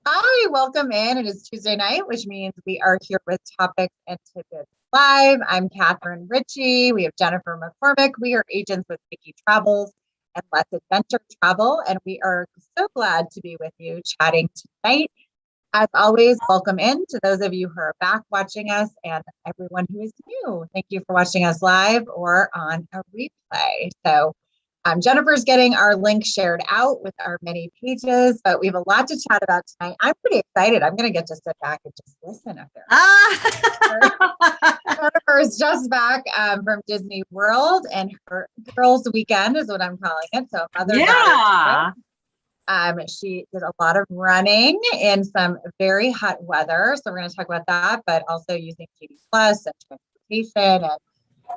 Hi, welcome in. It is Tuesday night, which means we are here with Topics and Tidbits Live. I'm Catherine Ritchie. We have Jennifer McCormick. We are agents with Mickey Travels and Let's Adventure Travel, and we are so glad to be with you chatting tonight. As always, welcome in to those of you who are back watching us and everyone who is new. Thank you for watching us live or on a replay. Jennifer's getting our link shared out with our many pages, but we have a lot to chat about tonight. I'm pretty excited. I'm going to get to sit back and just listen up there. Jennifer is just back from Disney World, and her girls' weekend is what I'm calling it. So she did a lot of running in some very hot weather. So we're going to talk about that, but also using TV Plus and transportation and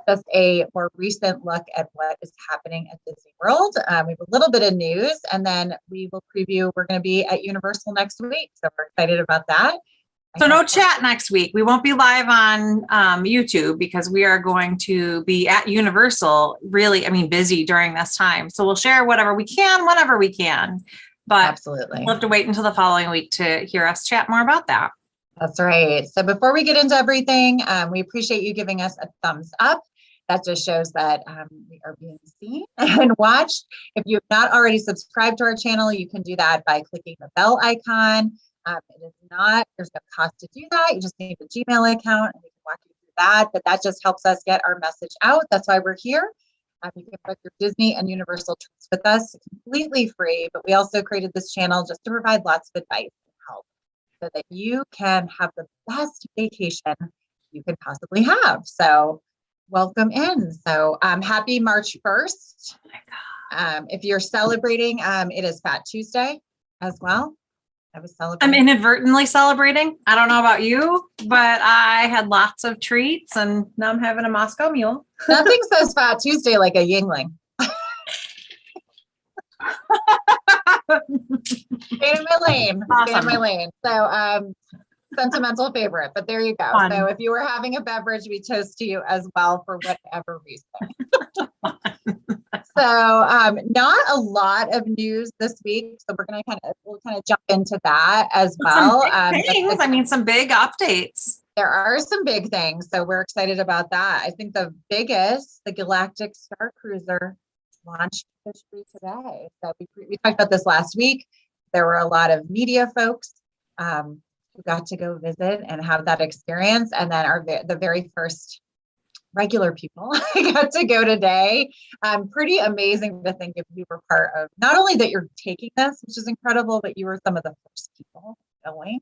just a more recent look at what is happening at Disney World. We have a little bit of news, and then we will preview. We're going to be at Universal next week, so we're excited about that. So no chat next week. We won't be live on YouTube because we are going to be at Universal, really, busy during this time. So we'll share whatever we can, whenever we can. But absolutely, we'll have to wait until the following week to hear us chat more about that. That's right. So before we get into everything, we appreciate you giving us a thumbs up. That just shows that we are being seen and watched. If you have not already subscribed to our channel, you can do that by clicking the bell icon. There's no cost to do that. You just need a Gmail account and we can walk you through that. But that just helps us get our message out. That's why we're here. You can book your Disney and Universal trips with us completely free. But we also created this channel just to provide lots of advice and help so that you can have the best vacation you can possibly have. So welcome in. So happy March 1st. Oh my God. If you're celebrating, it is Fat Tuesday as well. I was celebrating. I'm inadvertently celebrating. I don't know about you, but I had lots of treats and now I'm having a Moscow Mule. Nothing says Fat Tuesday like a Yingling. Stay in my lane. Awesome. Stay in my lane. So sentimental favorite, but there you go. Fun. So if you were having a beverage, we toast to you as well for whatever reason. So not a lot of news this week. So we'll kind of jump into that as well. Some big updates. There are some big things. So we're excited about that. I think the biggest, the Galactic Star Cruiser launched officially today. So we talked about this last week. There were a lot of media folks who got to go visit and have that experience. And then the very first regular people got to go today. Pretty amazing to think if you were part of, not only that you're taking this, which is incredible, but you were some of the first people going.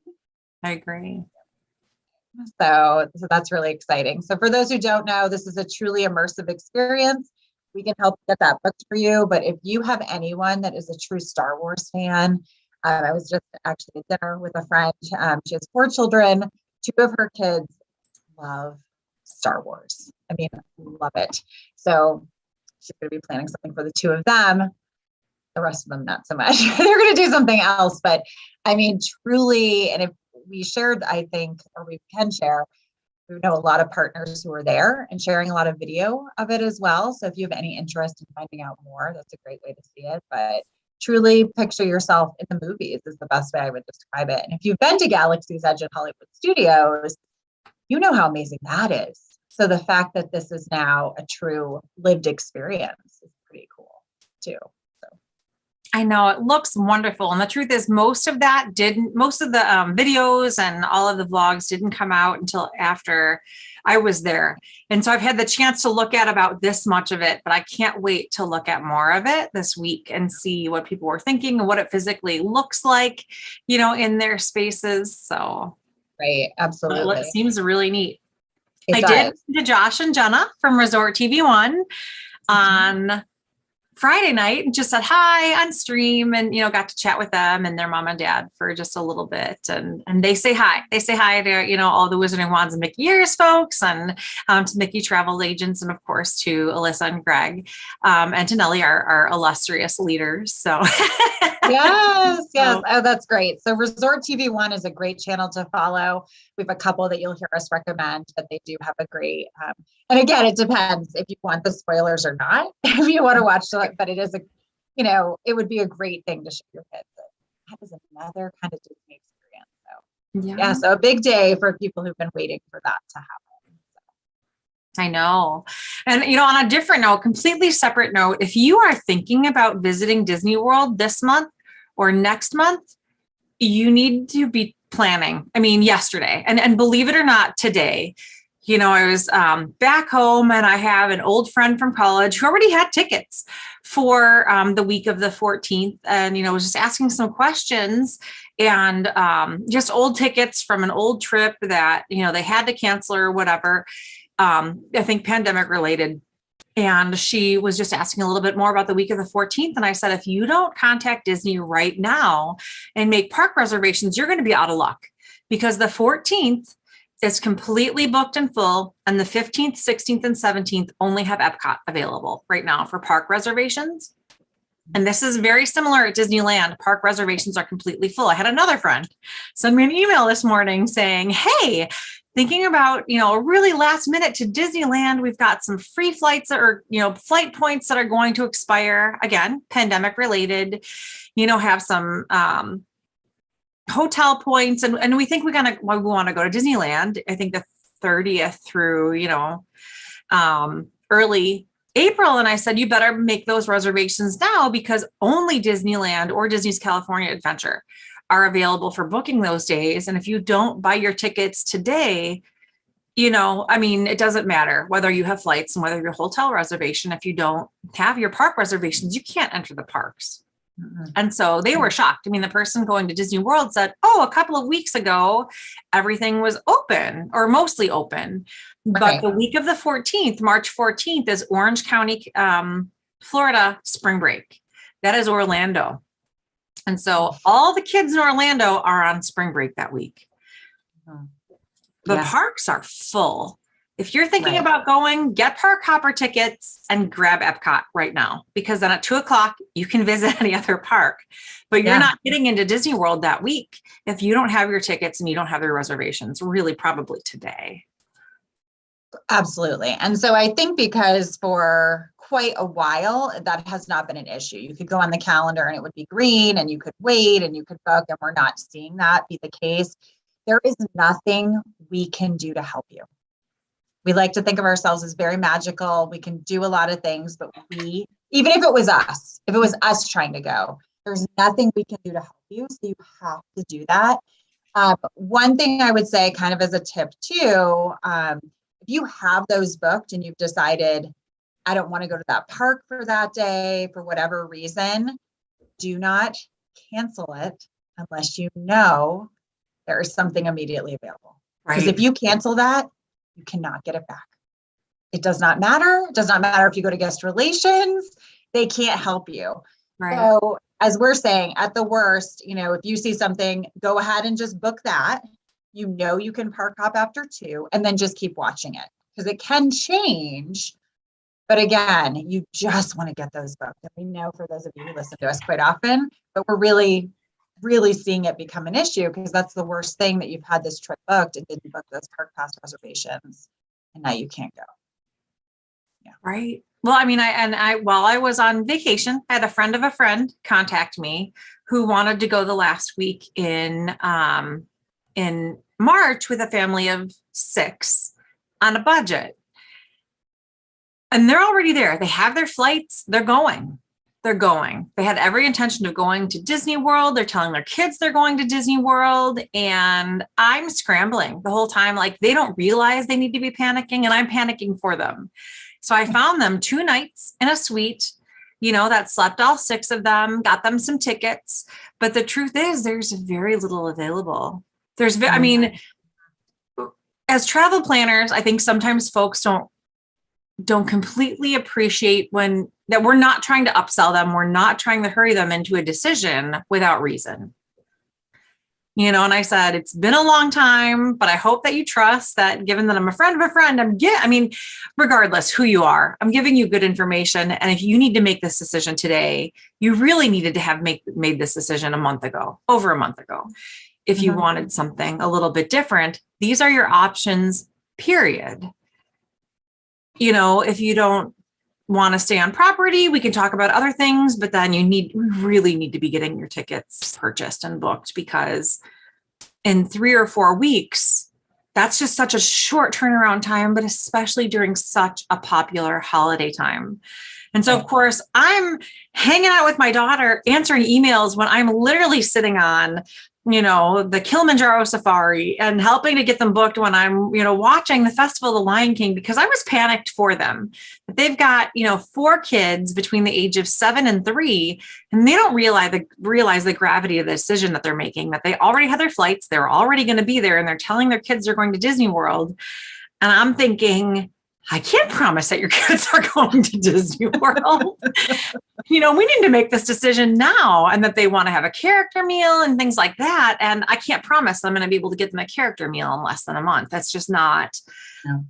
I agree. So that's really exciting. So for those who don't know, this is a truly immersive experience. We can help get that booked for you. But if you have anyone that is a true Star Wars fan, I was just actually at dinner with a friend. She has 4 children. 2 of her kids love Star Wars. Love it. So she's going to be planning something for the 2 of them. The rest of them, not so much. They're going to do something else. But truly, and if we shared, I think, or we can share, we know a lot of partners who are there and sharing a lot of video of it as well. So if you have any interest in finding out more, that's a great way to see it. But truly picture yourself in the movies is the best way I would describe it. And if you've been to Galaxy's Edge at Hollywood Studios, you know how amazing that is. So the fact that this is now a true lived experience is pretty cool too. I know it looks wonderful. And the truth is most of the videos and all of the vlogs didn't come out until after I was there. And so I've had the chance to look at about this much of it, but I can't wait to look at more of it this week and see what people were thinking and what it physically looks like, in their spaces. So. Right. Absolutely. It seems really neat. I did to Josh and Jenna from Resort TV1 on Friday night and just said hi on stream and, got to chat with them and their mom and dad for just a little bit. And they say hi. They say hi to, all the Wizarding Wands and Mickey Ears folks and to Mickey Travel Agents and, of course, to Alyssa and Greg and to Nellie, our illustrious leaders. So Yes. Oh, that's great. So Resort TV1 is a great channel to follow. We have a couple that you'll hear us recommend, but they do have a great, and again, it depends if you want the spoilers or not, if you want to watch it, but it is it would be a great thing to show your kids. That is another kind of Disney Yeah. So a big day for people who've been waiting for that to happen. I know. And, on a different note, completely separate note, if you are thinking about visiting Disney World this month or next month, you need to be planning. I mean, yesterday, and believe it or not, today, I was back home, and I have an old friend from college who already had tickets for the week of the 14th, and was just asking some questions, and just old tickets from an old trip that they had to cancel or whatever. I think pandemic related. And she was just asking a little bit more about the week of the 14th. And I said, if you don't contact Disney right now and make park reservations, you're going to be out of luck, because the 14th is completely booked and full. And the 15th, 16th, and 17th only have Epcot available right now for park reservations. And this is very similar at Disneyland. Park reservations are completely full. I had another friend send me an email this morning saying, hey, thinking about, a really last minute to Disneyland. We've got some free flights or, flight points that are going to expire. Again, pandemic related, have some hotel points. And we think we want to go to Disneyland. I think the 30th through, early April. And I said, you better make those reservations now, because only Disneyland or Disney's California Adventure are available for booking those days. And if you don't buy your tickets today, it doesn't matter whether you have flights and whether your hotel reservation. If you don't have your park reservations, you can't enter the parks. Mm-hmm. And so they were shocked. I mean, the person going to Disney World said, a couple of weeks ago, everything was open or mostly open. But the week of the 14th, March 14th, is Orange County, Florida spring break. That is Orlando. And so all the kids in Orlando are on spring break that week. The parks are full. If you're thinking about going, get park hopper tickets and grab Epcot right now, because then at 2:00, you can visit any other park, but you're not getting into Disney World that week if you don't have your tickets and you don't have your reservations, really probably today. Absolutely. And so I think because for quite a while, that has not been an issue. You could go on the calendar and it would be green, and you could wait and you could book, and we're not seeing that be the case. There is nothing we can do to help you. We like to think of ourselves as very magical. We can do a lot of things, but even if it was us trying to go, there's nothing we can do to help you. So you have to do that. One thing I would say, kind of as a tip too, if you have those booked and you've decided, I don't want to go to that park for that day for whatever reason, do not cancel it unless you know there is something immediately available. Because if you cancel that, you cannot get it back. It does not matter. It does not matter if you go to guest relations, they can't help you. Right. So as we're saying, at the worst, if you see something, go ahead and just book that. You can park hop after 2, and then just keep watching it, because it can change. But again, you just want to get those booked. And we know for those of you who listen to us quite often, but we're really, really seeing it become an issue, because that's the worst thing, that you've had this trip booked and didn't book those park pass reservations, and now you can't go. Yeah. Right. Well, I mean, while I was on vacation, I had a friend of a friend contact me who wanted to go the last week in March with a family of 6 on a budget. And they're already there. They have their flights. They're going. They had every intention of going to Disney World. They're telling their kids they're going to Disney World. And I'm scrambling the whole time. Like, they don't realize they need to be panicking, and I'm panicking for them. So I found them 2 nights in a suite, that slept all 6 of them, got them some tickets. But the truth is, there's very little available. I mean, as travel planners, I think sometimes folks don't completely appreciate that we're not trying to upsell them. We're not trying to hurry them into a decision without reason. And I said, it's been a long time, but I hope that you trust that, given that I'm a friend of a friend, regardless who you are, I'm giving you good information. And if you need to make this decision today, you really needed to have made this decision over a month ago. If you wanted something a little bit different, these are your options, period. If you don't want to stay on property, we can talk about other things, but then we really need to be getting your tickets purchased and booked, because in 3 or 4 weeks, that's just such a short turnaround time, but especially during such a popular holiday time. And so, of course, I'm hanging out with my daughter, answering emails when I'm literally sitting on, the Kilimanjaro safari and helping to get them booked when I'm, watching the Festival of the Lion King, because I was panicked for them. They've got, 4 kids between the age of 7 and 3, and they don't realize the gravity of the decision that they're making, that they already had their flights. They're already going to be there, and they're telling their kids they're going to Disney World. And I'm thinking, I can't promise that your kids are going to Disney World. We need to make this decision now, and that they want to have a character meal and things like that. And I can't promise I'm going to be able to get them a character meal in less than a month. That's just not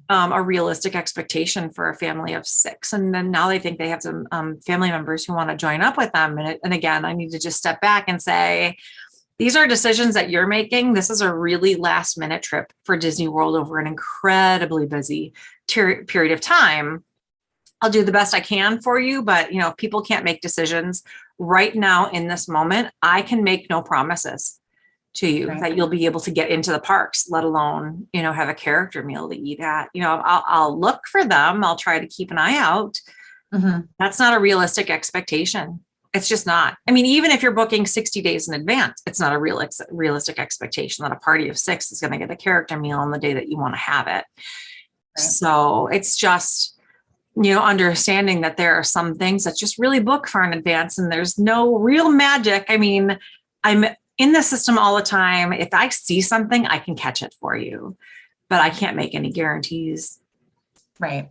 a realistic expectation for a family of 6. And then now they think they have some family members who want to join up with them. And again, I need to just step back and say, these are decisions that you're making. This is a really last minute trip for Disney World over an incredibly busy period of time. I'll do the best I can for you, but if people can't make decisions right now in this moment, I can make no promises to you that you'll be able to get into the parks, let alone, have a character meal to eat at. I'll look for them. I'll try to keep an eye out. Mm-hmm. That's not a realistic expectation. It's just not. I mean, even if you're booking 60 days in advance, it's not a realistic expectation that a party of 6 is going to get a character meal on the day that you want to have it. Right. So it's just, understanding that there are some things that just really book far in advance, and there's no real magic. I mean, I'm in the system all the time. If I see something, I can catch it for you, but I can't make any guarantees. Right.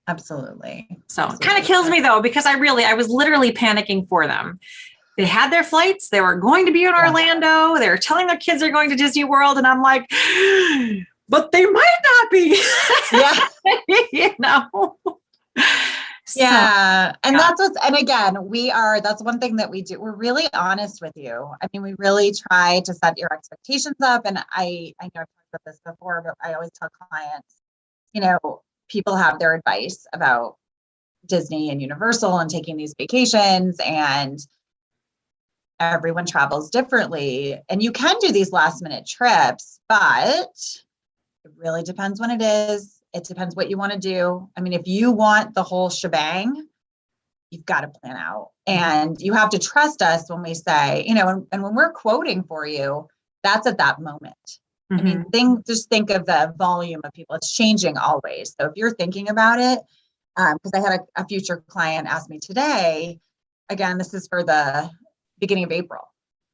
Absolutely. So it kind of kills me though, because I was literally panicking for them. They had their flights. They were going to be in Orlando. They were telling their kids they're going to Disney World. And I'm like, but they might not be. Yeah. Yeah. And and again, that's one thing that we do. We're really honest with you. I mean, we really try to set your expectations up. And I know I've talked about this before, but I always tell clients, people have their advice about Disney and Universal and taking these vacations, and everyone travels differently. And you can do these last minute trips, but it really depends when it is. It depends what you want to do. I mean, if you want the whole shebang, you've got to plan out, and you have to trust us when we say, and when we're quoting for you, that's at that moment. I mean, just think of the volume of people. It's changing always. So if you're thinking about it, because I had a future client ask me today, again, this is for the beginning of April.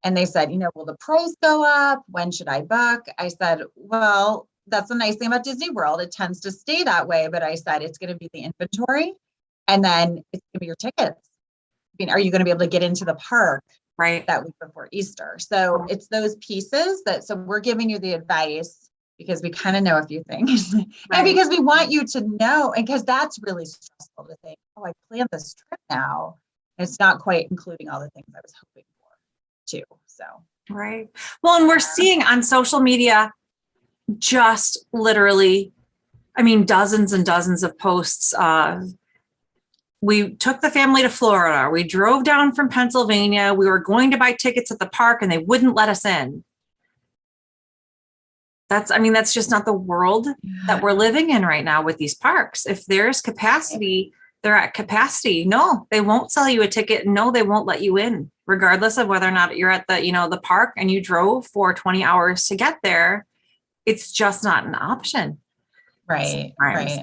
And they said, will the price go up? When should I book? I said, well, that's the nice thing about Disney World. It tends to stay that way. But I said, it's going to be the inventory, and then it's going to be your tickets. I mean, are you going to be able to get into the park that week before Easter? So it's those pieces so we're giving you the advice because we kind of know a few things, and because we want you to know, and because that's really stressful to think, I planned this trip now. And it's not quite including all the things I was hoping for too. So. Right. Well, and we're seeing on social media, just literally, dozens and dozens of posts. We took the family to Florida. We drove down from Pennsylvania. We were going to buy tickets at the park, and they wouldn't let us in. That's just not the world that we're living in right now with these parks. If there's capacity, they're at capacity. No, they won't sell you a ticket. No, they won't let you in, regardless of whether or not you're at the park and you drove for 20 hours to get there. It's just not an option. Right.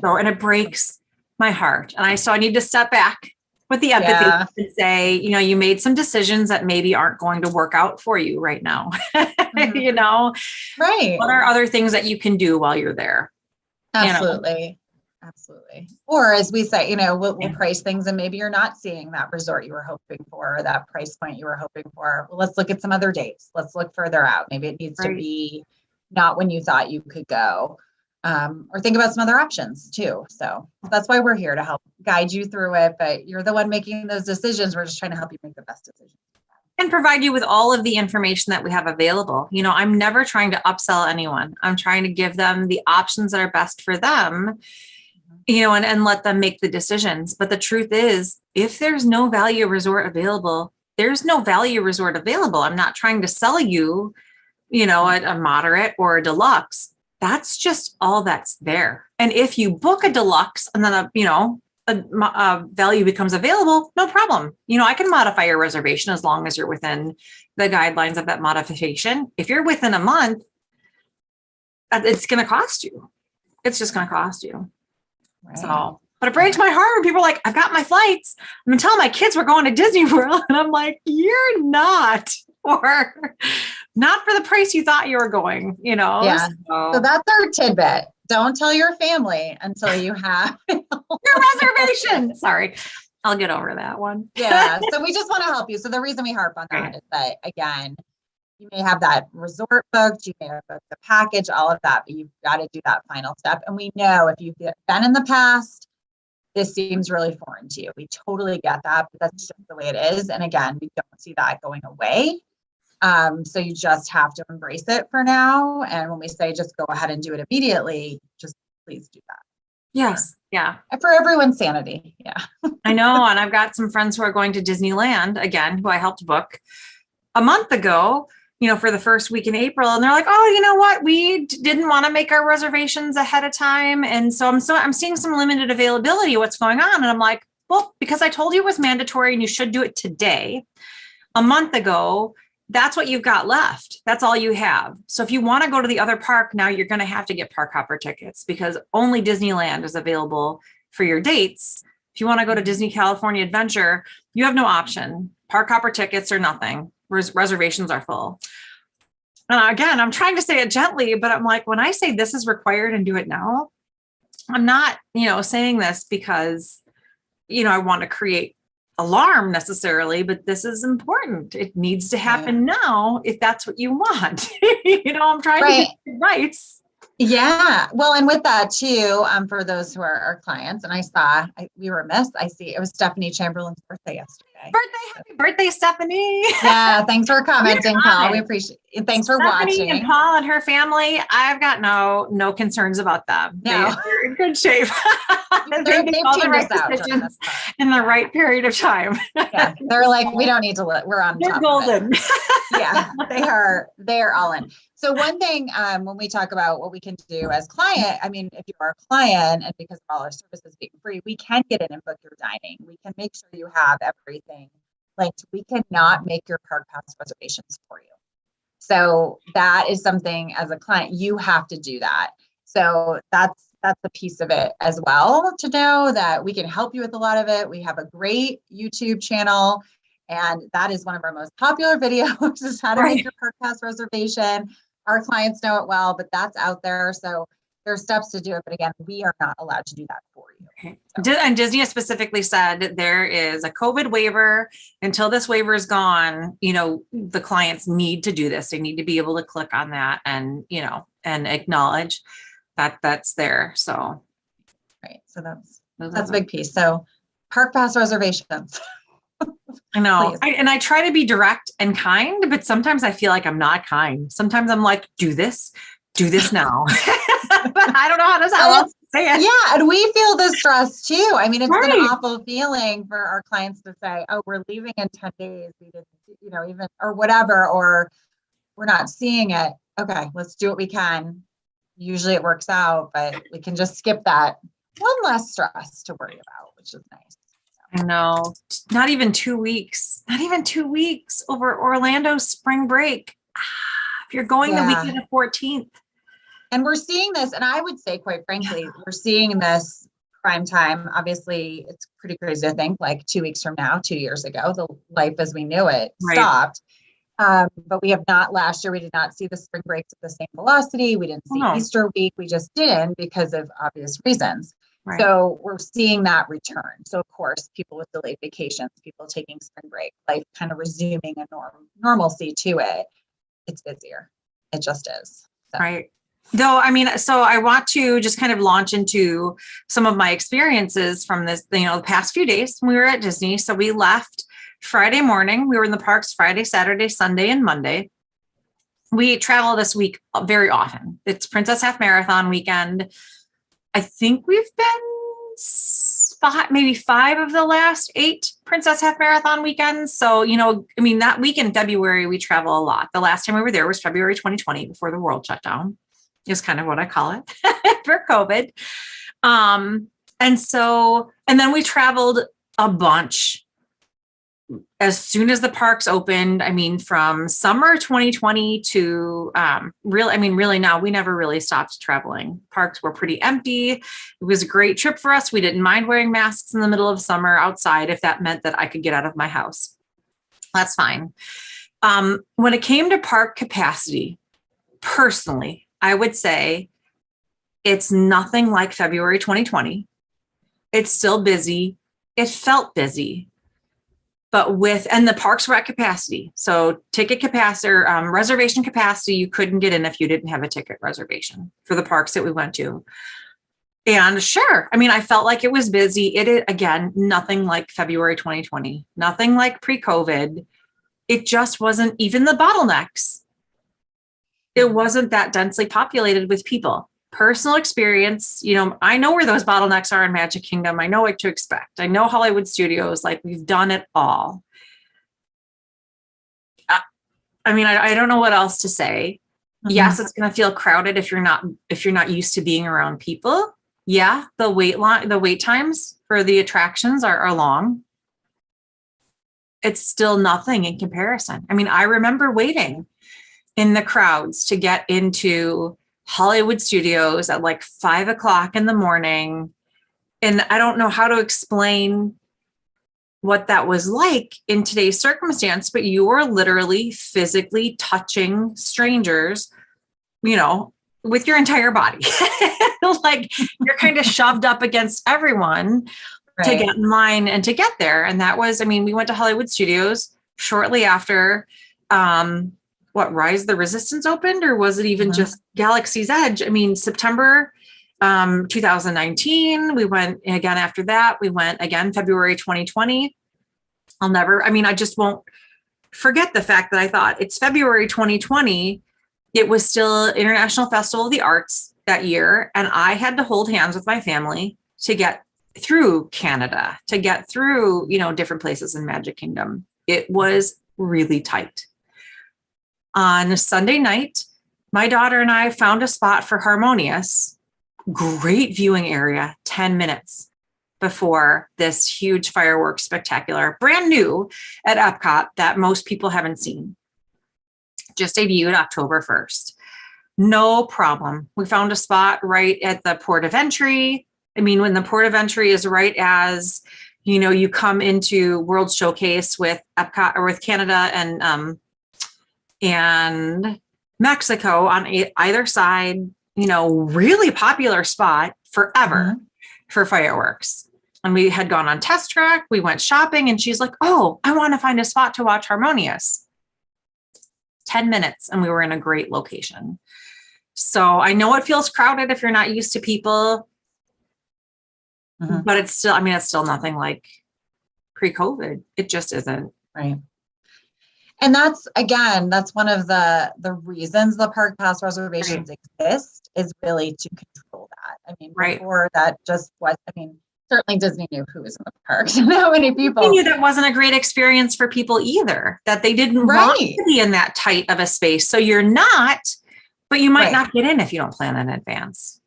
So, and it breaks my heart. And I need to step back with the empathy and say, you made some decisions that maybe aren't going to work out for you right now. Right. What are other things that you can do while you're there? Absolutely. Absolutely. Or as we say, we'll price things, and maybe you're not seeing that resort you were hoping for, or that price point you were hoping for. Well, let's look at some other dates. Let's look further out. Maybe it needs to be not when you thought you could go, or think about some other options too. So that's why we're here to help guide you through it, but you're the one making those decisions. We're just trying to help you make the best decision. And provide you with all of the information that we have available. I'm never trying to upsell anyone. I'm trying to give them the options that are best for them, and let them make the decisions. But the truth is, if there's no value resort available, there's no value resort available. I'm not trying to sell you a moderate or a deluxe, that's just all that's there. And if you book a deluxe and then a value becomes available, no problem. I can modify your reservation as long as you're within the guidelines of that modification. If you're within a month, it's going to cost you. It's just going to cost you. Right. So, but it breaks my heart when people are like, I've got my flights. I'm telling my kids we're going to Disney World. And I'm like, you're not, or not for the price you thought you were going, Yeah. So that's our tidbit. Don't tell your family until you have your reservation. Sorry. I'll get over that one. Yeah. So we just want to help you. So the reason we harp on that is that, again, you may have that resort booked, you may have booked the package, all of that, but you've got to do that final step. And we know if you've been in the past, this seems really foreign to you. We totally get that, but that's just the way it is. And again, we don't see that going away. So you just have to embrace it for now. And when we say just go ahead and do it immediately, just please do that. Yes. Yeah. And for everyone's sanity. Yeah. I know. And I've got some friends who are going to Disneyland again, who I helped book a month ago, for the first week in April. And they're like, oh, you know what? We didn't want to make our reservations ahead of time. And so I'm seeing some limited availability. What's going on? And I'm like, well, because I told you it was mandatory and you should do it today. A month ago, that's what you've got left. That's all you have. So if you want to go to the other park, now you're going to have to get park hopper tickets because only Disneyland is available for your dates. If you want to go to Disney California Adventure, you have no option. Park hopper tickets or nothing. Reservations are full. Again, I'm trying to say it gently, but I'm like, when I say this is required and do it now, I'm not, saying this because, I want to create alarm necessarily, but this is important. It needs to happen now if that's what you want. I'm trying to get advice. Yeah. Well, and with that too, for those who are our clients, and we were missed. I see it was Stephanie Chamberlain's birthday yesterday. Happy birthday, Stephanie. Yeah. Thanks for commenting, Paul. We appreciate it. Thanks for Stephanie watching. And Paul and her family, I've got no concerns about them. No. They're in good shape. They've all the tuned right us out decisions in the right period of time. Yeah. They're like, we don't need to we're on They're top golden. of it. Yeah, they're all in. So one thing, when we talk about what we can do as client, if you're our client and because of all our services being free, we can get in and book your dining. We can make sure you have everything linked. We cannot make your park pass reservations for you. So that is something as a client, you have to do that. So that's a piece of it as well, to know that we can help you with a lot of it. We have a great YouTube channel. And that is one of our most popular videos is how to make your park pass reservation. Our clients know it well, but that's out there. So there are steps to do it. But again, we are not allowed to do that for you. Okay. So. And Disney has specifically said there is a COVID waiver. Until this waiver is gone, the clients need to do this. They need to be able to click on that and, and acknowledge that that's there. So. Right. So that's a big piece. So park pass reservations. I know. I try to be direct and kind, but sometimes I feel like I'm not kind. Sometimes I'm like, do this now. But I don't know how to say it. Yeah. And we feel the stress too. It's an awful feeling for our clients to say, oh, we're leaving in 10 days. We didn't, even, or whatever, or we're not seeing it. Okay, let's do what we can. Usually it works out, but we can just skip that. One less stress to worry about, which is nice. I know. Not even 2 weeks. Not even 2 weeks over Orlando's spring break. If you're going the weekend of 14th. And we're seeing this, and I would say, quite frankly, we're seeing this prime time. Obviously, it's pretty crazy to think like 2 weeks from now, 2 years ago, the life as we knew it stopped. But we have not, last year, we did not see the spring breaks at the same velocity. We didn't see Easter week. We just didn't because of obvious reasons. Right. So we're seeing that return. So of course, people with delayed vacations, people taking spring break, life kind of resuming a normalcy to it. It's busier. It just is. So. Right. Though, so I want to just kind of launch into some of my experiences from this, the past few days when we were at Disney. So we left Friday morning. We were in the parks Friday, Saturday, Sunday, and Monday. We travel this week very often. It's Princess Half Marathon weekend. I think we've been maybe 5 of the last 8 Princess Half Marathon weekends. So, I mean, that week in February, we travel a lot. The last time we were there was February 2020 before the world shut down, is kind of what I call it for COVID. And then we traveled a bunch as soon as the parks opened. I mean, from summer 2020 to really now we never really stopped traveling. Parks were pretty empty. It was a great trip for us. We didn't mind wearing masks in the middle of summer outside if that meant that I could get out of my house. That's fine. When it came to park capacity, personally, I would say it's nothing like February 2020. It's still busy. It felt busy. And the parks were at capacity. So ticket capacity or reservation capacity, you couldn't get in if you didn't have a ticket reservation for the parks that we went to. And sure, I mean, I felt like it was busy. Again, nothing like February 2020, nothing like pre-COVID. It just wasn't even the bottlenecks. It wasn't that densely populated with people. Personal experience, I know where those bottlenecks are in Magic Kingdom. I know what to expect. I know Hollywood Studios, like we've done it all. I mean, I don't know what else to say. Mm-hmm. Yes, it's going to feel crowded if you're not used to being around people. Yeah, the wait times for the attractions are long. It's still nothing in comparison. I mean, I remember waiting in the crowds to get into Hollywood Studios at like 5 o'clock in the morning. And I don't know how to explain what that was like in today's circumstance, but you were literally physically touching strangers, with your entire body. Like you're kind of shoved up against everyone to get in line and to get there. And that was, we went to Hollywood Studios shortly after, Rise of the Resistance opened, or was it even just Galaxy's Edge? September 2019, we went again after that. We went again February 2020. I just won't forget the fact that I thought it's February 2020. It was still International Festival of the Arts that year. And I had to hold hands with my family to get through Canada, to get through, different places in Magic Kingdom. It was really tight. On Sunday night, my daughter and I found a spot for Harmonious, great viewing area, 10 minutes before this huge fireworks spectacular, brand new at Epcot that most people haven't seen. Just debuted October 1st. No problem. We found a spot right at the port of entry. When the port of entry is right as, you come into World Showcase with Epcot or with Canada and Mexico on either side, really popular spot forever for fireworks. And we had gone on test track. We went shopping and she's like, oh, I want to find a spot to watch Harmonious. 10 minutes. And we were in a great location. So I know it feels crowded if you're not used to people, but it's still nothing like pre-COVID. It just isn't. Right. And that's one of the reasons the park pass reservations exist, is really to control that. Before that just was, certainly Disney knew who was in the parks and how many people. They knew that wasn't a great experience for people either, that they didn't want to be in that tight of a space. So you're not, but you might not get in if you don't plan in advance.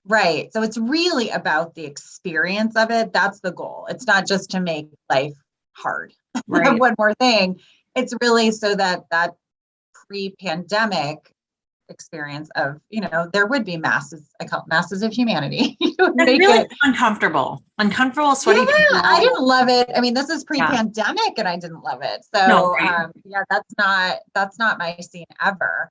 Right. So it's really about the experience of it. That's the goal. It's not just to make life hard. Right. One more thing. It's really so that pre-pandemic experience of, there would be masses of humanity. Really uncomfortable, sweaty. Yeah, I didn't love it. This is pre-pandemic and I didn't love it. So that's not my scene ever.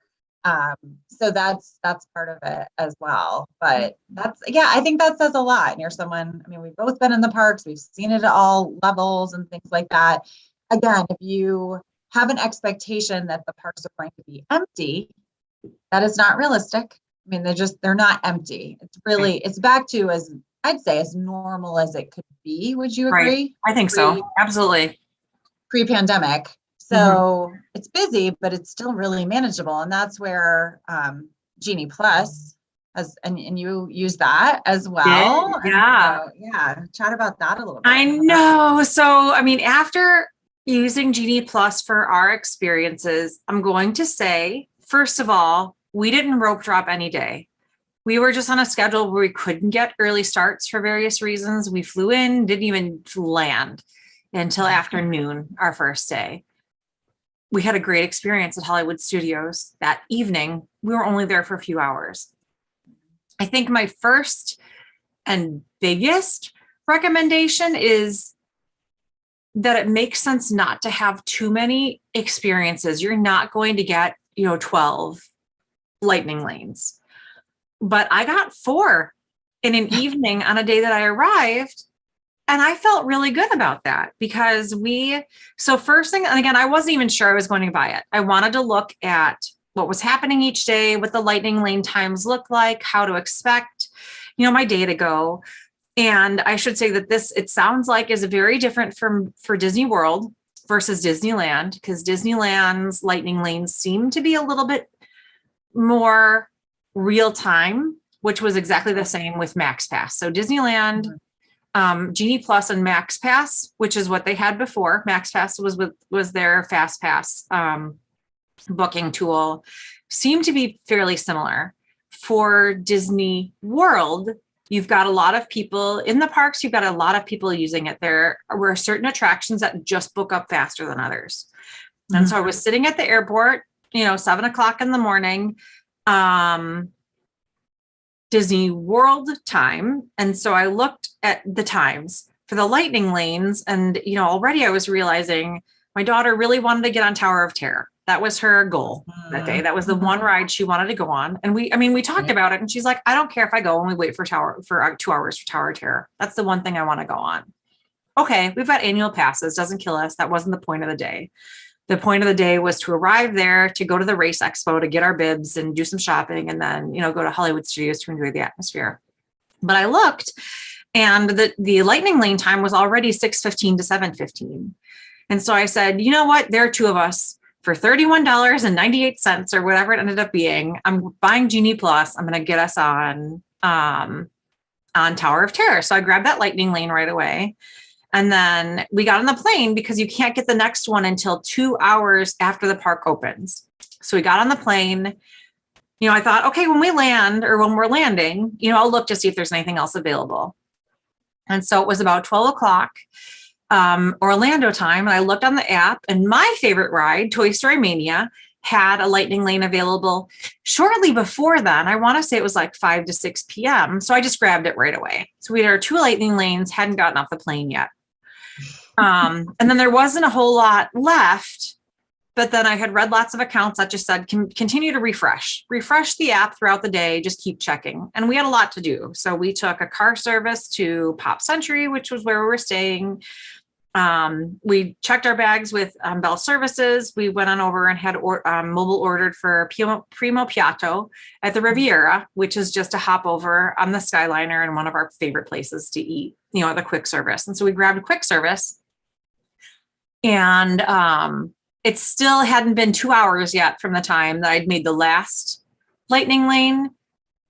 So that's part of it as well. But I think that says a lot. And you're someone, we've both been in the parks, we've seen it at all levels and things like that. Again, if you have an expectation that the parks are going to be empty, that is not realistic. They're not empty. It's really, it's back to, as I'd say, as normal as it could be. Would you agree? Right. I think so. Absolutely. Pre-pandemic. So it's busy, but it's still really manageable. And that's where Genie Plus and you use that as well. Yeah. So, yeah, chat about that a little bit. I know. So, I mean, after using Genie Plus for our experiences, I'm going to say, first of all, we didn't rope drop any day. We were just on a schedule where we couldn't get early starts for various reasons. We flew in, didn't even land until afternoon, our first day. We had a great experience at Hollywood Studios that evening. We were only there for a few hours. I think my first and biggest recommendation is that it makes sense not to have too many experiences. You're not going to get, 12 lightning lanes. But I got 4 in an evening on a day that I arrived. And I felt really good about that because so first thing, and again, I wasn't even sure I was going to buy it. I wanted to look at what was happening each day, what the lightning lane times look like, how to expect, my day to go. And I should say that it sounds like is very different for Disney World versus Disneyland, because Disneyland's lightning lanes seem to be a little bit more real time, which was exactly the same with Max Pass. So Disneyland, Genie Plus and Max Pass, which is what they had before. Max Pass was their fast pass booking tool, seemed to be fairly similar. For Disney World, you've got a lot of people in the parks. You've got a lot of people using it. There were certain attractions that just book up faster than others. And so I was sitting at the airport, 7:00 in the morning, Disney World time. And so I looked at the times for the lightning lanes, and, already I was realizing my daughter really wanted to get on Tower of Terror. That was her goal that day. That was the one ride she wanted to go on. And we talked about it, and she's like, I don't care if I go and we wait for 2 hours for Tower of Terror. That's the one thing I want to go on. Okay, we've got annual passes, doesn't kill us. That wasn't the point of the day. The point of the day was to arrive there, to go to the race expo, to get our bibs and do some shopping, and then, go to Hollywood Studios to enjoy the atmosphere. But I looked, and the lightning lane time was already 6:15 to 7:15. And so I said, you know what? There are 2 of us for $31.98 or whatever it ended up being. I'm buying Genie Plus. I'm going to get us on Tower of Terror. So I grabbed that lightning lane right away. And then we got on the plane because you can't get the next one until 2 hours after the park opens. So we got on the plane. I thought, okay, when we land or when we're landing, I'll look to see if there's anything else available. And so it was about 12:00 Orlando time. And I looked on the app, and my favorite ride, Toy Story Mania, had a lightning lane available shortly before then. I want to say it was like 5 to 6 p.m. So I just grabbed it right away. So we had our 2 lightning lanes, hadn't gotten off the plane yet. And then there wasn't a whole lot left, but then I had read lots of accounts that just said, continue to refresh the app throughout the day, just keep checking. And we had a lot to do. So we took a car service to Pop Century, which was where we were staying. We checked our bags with Bell Services. We went on over and had mobile ordered for Primo Piatto at the Riviera, which is just a hop over on the Skyliner and one of our favorite places to eat, the quick service. And so we grabbed a quick service, and it still hadn't been 2 hours yet from the time that I'd made the last lightning lane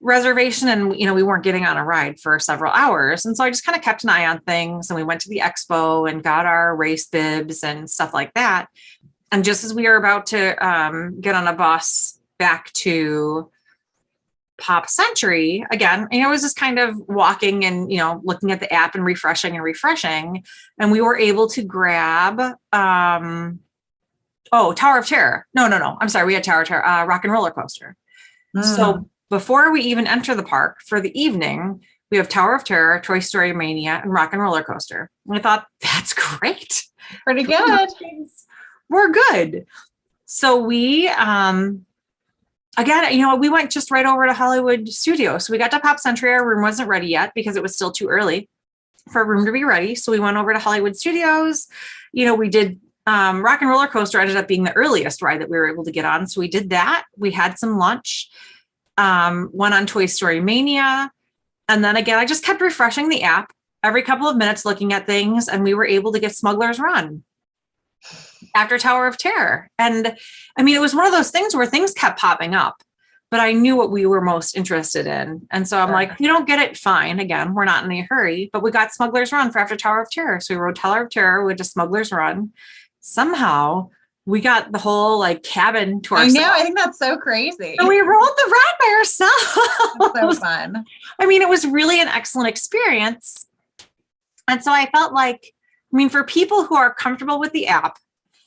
reservation, and we weren't getting on a ride for several hours. And so I just kind of kept an eye on things, and we went to the expo and got our race bibs and stuff like that. And just as we were about to get on a bus back to Pop Century, again, I was just kind of walking and looking at the app and refreshing, and we were able to grab Tower of Terror. No, I'm sorry, we had Tower of Terror, Rock and Roller Coaster. So before we even enter the park for the evening, we have Tower of Terror, Toy Story Mania, and Rock and Roller Coaster. And I thought, that's great. Pretty good. We're good. So we, again, we went just right over to Hollywood Studios. So we got to Pop Century. Our room wasn't ready yet because it was still too early for a room to be ready. So we went over to Hollywood Studios. We did Rock and Roller Coaster ended up being the earliest ride that we were able to get on. So we did that. We had some lunch. Went on Toy Story Mania. And then again, I just kept refreshing the app every couple of minutes, looking at things, and we were able to get Smuggler's Run after Tower of Terror. And it was one of those things where things kept popping up. but I knew what we were most interested in. And so I'm Sure. like, if you don't get it, fine. Again, we're not in a hurry, but we got Smuggler's Run for after Tower of Terror. So we rode Tower of Terror, we went to Smuggler's Run. Somehow we got the whole like cabin to I ourselves. know. I think that's so crazy. And we rode the ride by ourselves. That's so fun. I mean, it was really an excellent experience. And so I felt like, I mean, for people who are comfortable with the app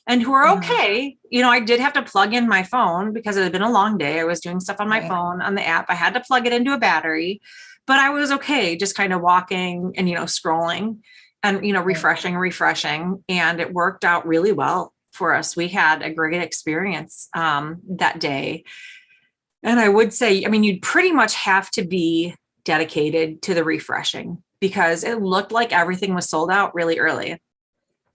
and who are okay, you know, I did have to plug in my phone because it had been a long day. I was doing stuff on my phone on the app. I had to plug it into a battery, but I was okay just kind of walking and, you know, scrolling and, you know, refreshing. And it worked out really well for us. We had a great experience that day. And I would say, I mean, you'd pretty much have to be dedicated to the refreshing because it looked like everything was sold out really early.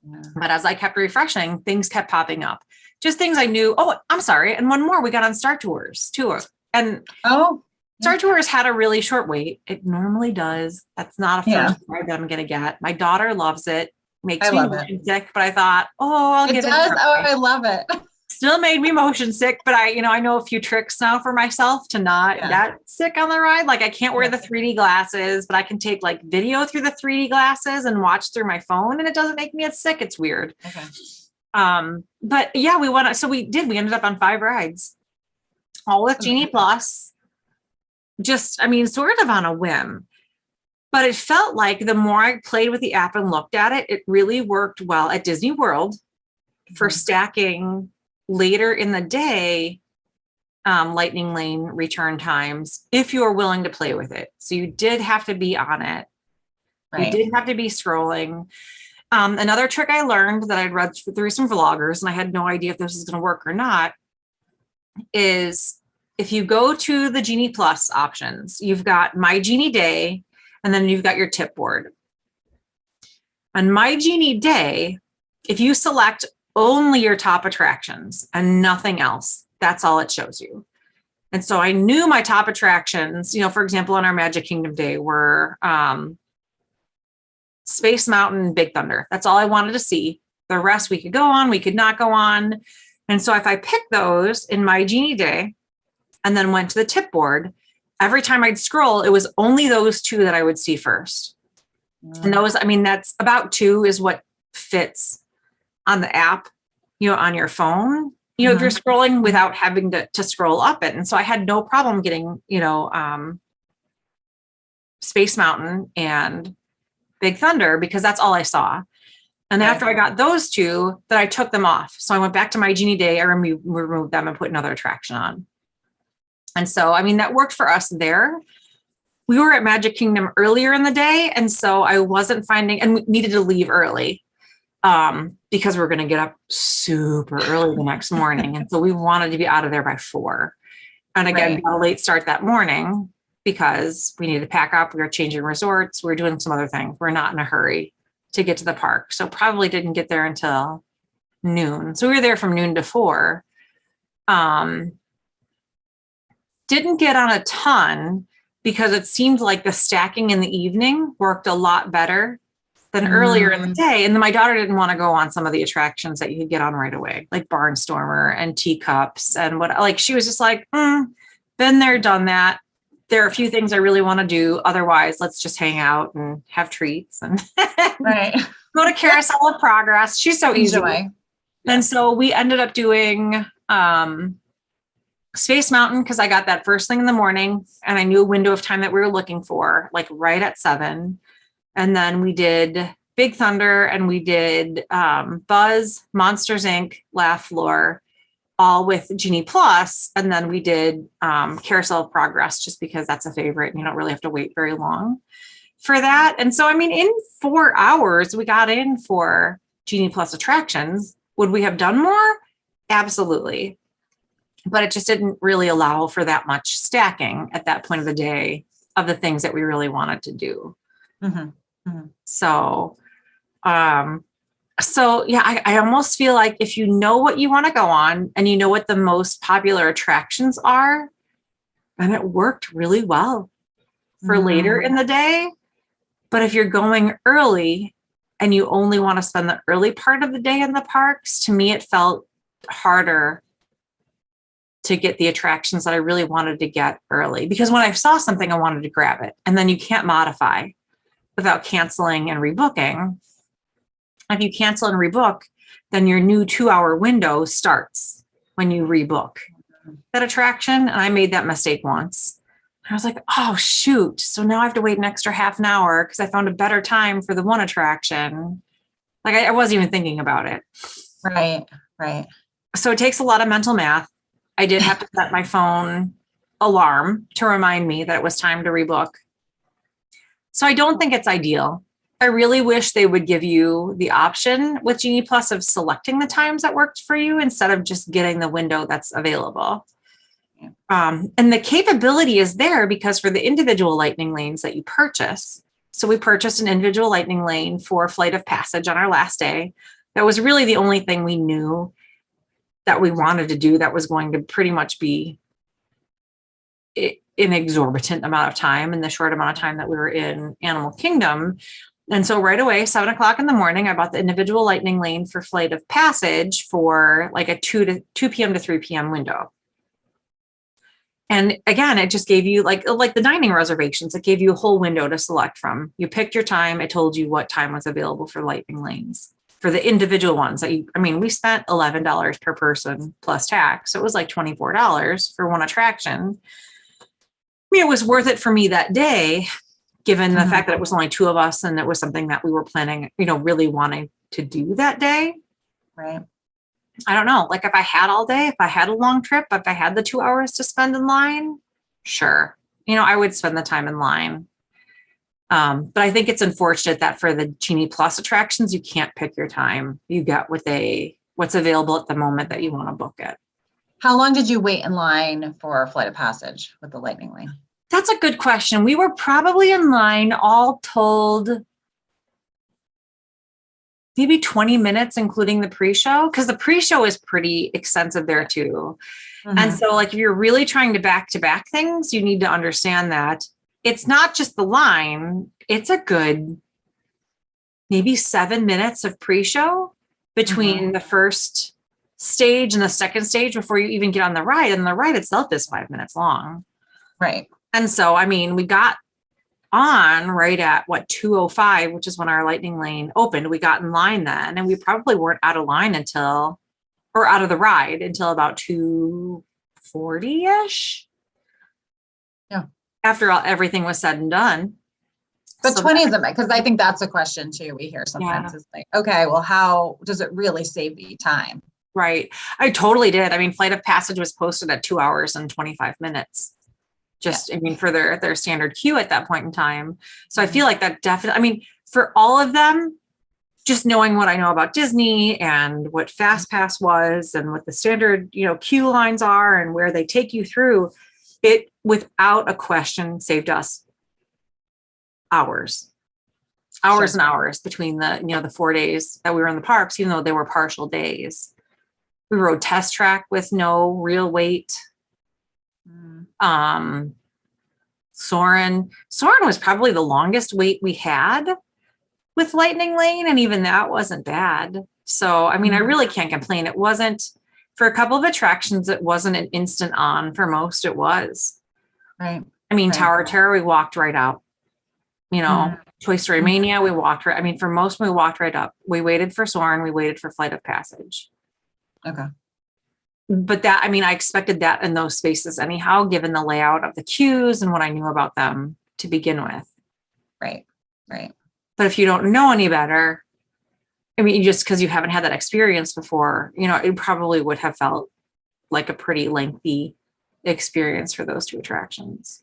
Yeah. But as I kept refreshing, things kept popping up. Just things I knew. Oh, I'm sorry. And one more, we got on Star Tours too. And Star Tours had a really short wait. It normally does. That's not a first ride that I'm going to get. My daughter loves it. Makes me motion sick, but I thought, I'll give it. It does. I love it. Still made me motion sick, but I know a few tricks now for myself to not get sick on the ride. Like I can't wear the 3D glasses, but I can take like video through the 3D glasses and watch through my phone and it doesn't make me as sick. It's weird. Okay. But yeah, we ended up on 5 rides, all with Genie Plus. Just, I mean, sort of on a whim, but it felt like the more I played with the app and looked at it, it really worked well at Disney World for stacking later in the day, lightning lane return times, if you are willing to play with it. So you did have to be on it. Right. You did have to be scrolling. Another trick I learned that I'd read through some vloggers, and I had no idea if this was going to work or not, is if you go to the Genie Plus options, you've got My Genie Day, and then you've got your tip board. On My Genie Day, if you select only your top attractions and nothing else, that's all it shows you. And so I knew my top attractions, you know, for example, on our Magic Kingdom day were Space Mountain, Big Thunder. That's all I wanted to see. The rest we could go on, we could not go on. And so if I picked those in My Genie Day and then went to the tip board, every time I'd scroll, it was only those 2 that I would see first. And those, I mean, that's about 2 is what fits on the app, you know, on your phone, you know, if you're scrolling without having to scroll up it. And so I had no problem getting, you know, Space Mountain and Big Thunder because that's all I saw. And after I got those 2, then I took them off. So I went back to My Genie Day, I removed them and put another attraction on. And so, I mean, that worked for us there. We were at Magic Kingdom earlier in the day. And so I wasn't finding, and we needed to leave early. Because we're going to get up super early the next morning. And so we wanted to be out of there by 4. And again, got a late start that morning because we needed to pack up. We were changing resorts. We were doing some other things. We're not in a hurry to get to the park. So probably didn't get there until noon. So we were there from noon to 4. Didn't get on a ton because it seemed like the stacking in the evening worked a lot better than earlier in the day. And then my daughter didn't want to go on some of the attractions that you could get on right away, like Barnstormer and Teacups and what, like, she was just like, been there, done that. There are a few things I really want to do. Otherwise, let's just hang out and have treats and go to Carousel of Progress. She's so easy. And so we ended up doing Space Mountain because I got that first thing in the morning and I knew a window of time that we were looking for, like right at 7. And then we did Big Thunder and we did Buzz, Monsters, Inc., Laugh Floor, all with Genie Plus. And then we did Carousel of Progress just because that's a favorite and you don't really have to wait very long for that. And so, I mean, in 4 hours, we got in for Genie Plus attractions. Would we have done more? Absolutely. But it just didn't really allow for that much stacking at that point of the day of the things that we really wanted to do. So, yeah, I almost feel like if you know what you want to go on and you know what the most popular attractions are, then it worked really well for later in the day. But if you're going early and you only want to spend the early part of the day in the parks, to me, it felt harder to get the attractions that I really wanted to get early, because when I saw something, I wanted to grab it. And then you can't modify without canceling and rebooking. If you cancel and rebook, then your new 2-hour window starts when you rebook that attraction. And I made that mistake once. I was like, oh, shoot. So now I have to wait an extra half an hour because I found a better time for the one attraction. Like I wasn't even thinking about it. Right. Right. So it takes a lot of mental math. I did have to set my phone alarm to remind me that it was time to rebook. So I don't think it's ideal. I really wish they would give you the option with Genie Plus of selecting the times that worked for you instead of just getting the window that's available. And the capability is there because for the individual lightning lanes that you purchase, so we purchased an individual lightning lane for Flight of Passage on our last day. That was really the only thing we knew that we wanted to do that was going to pretty much be an exorbitant amount of time in the short amount of time that we were in Animal Kingdom. And so right away, 7:00 in the morning, I bought the individual lightning lane for Flight of Passage for like a 2 p.m. to 3 p.m. window. And again, it just gave you like the dining reservations. It gave you a whole window to select from. You picked your time. It told you what time was available for lightning lanes for the individual ones that we spent $11 per person plus tax. So it was like $24 for one attraction. I mean, it was worth it for me that day, given the fact that it was only 2 of us and it was something that we were planning, really wanting to do that day. Right. I don't know. Like if I had all day, if I had a long trip, if I had the 2 hours to spend in line, sure. I would spend the time in line. But I think it's unfortunate that for the Genie Plus attractions, you can't pick your time. You get what's available at the moment that you want to book it. How long did you wait in line for Flight of Passage with the lightning lane? That's a good question. We were probably in line all told maybe 20 minutes, including the pre-show, because the pre-show is pretty extensive there too. And so like if you're really trying to back things, you need to understand that it's not just the line, it's a good maybe 7 minutes of pre-show between the first stage and the second stage before you even get on the ride. And the ride itself is 5 minutes long. Right. And so, we got on right at 2:05, which is when our lightning lane opened. We got in line then, and we probably weren't out of line out of the ride until about 2:40-ish. Yeah. After everything was said and done. But 20 isn't bad, because I think that's a question too we hear sometimes. Yeah. It's like, okay, well, how does it really save you time? Right. I totally did. Flight of Passage was posted at 2 hours and 25 minutes. For their standard queue at that point in time. So I feel like that definitely, for all of them, just knowing what I know about Disney and what Fast Pass was and what the standard, queue lines are and where they take you through, it without a question saved us hours and hours between the 4 days that we were in the parks, even though they were partial days. We rode Test Track with no real wait. Soarin' was probably the longest wait we had with Lightning Lane, and even that wasn't bad. So, I really can't complain. It wasn't, for a couple of attractions, it wasn't an instant on. For most, it was. Right. Tower of Terror, we walked right out. Toy Story Mania, we walked right. For most, we walked right up. We waited for Soarin', we waited for Flight of Passage. Okay. But that, I expected that in those spaces anyhow, given the layout of the queues and what I knew about them to begin with. Right. But if you don't know any better, just because you haven't had that experience before, it probably would have felt like a pretty lengthy experience for those 2 attractions.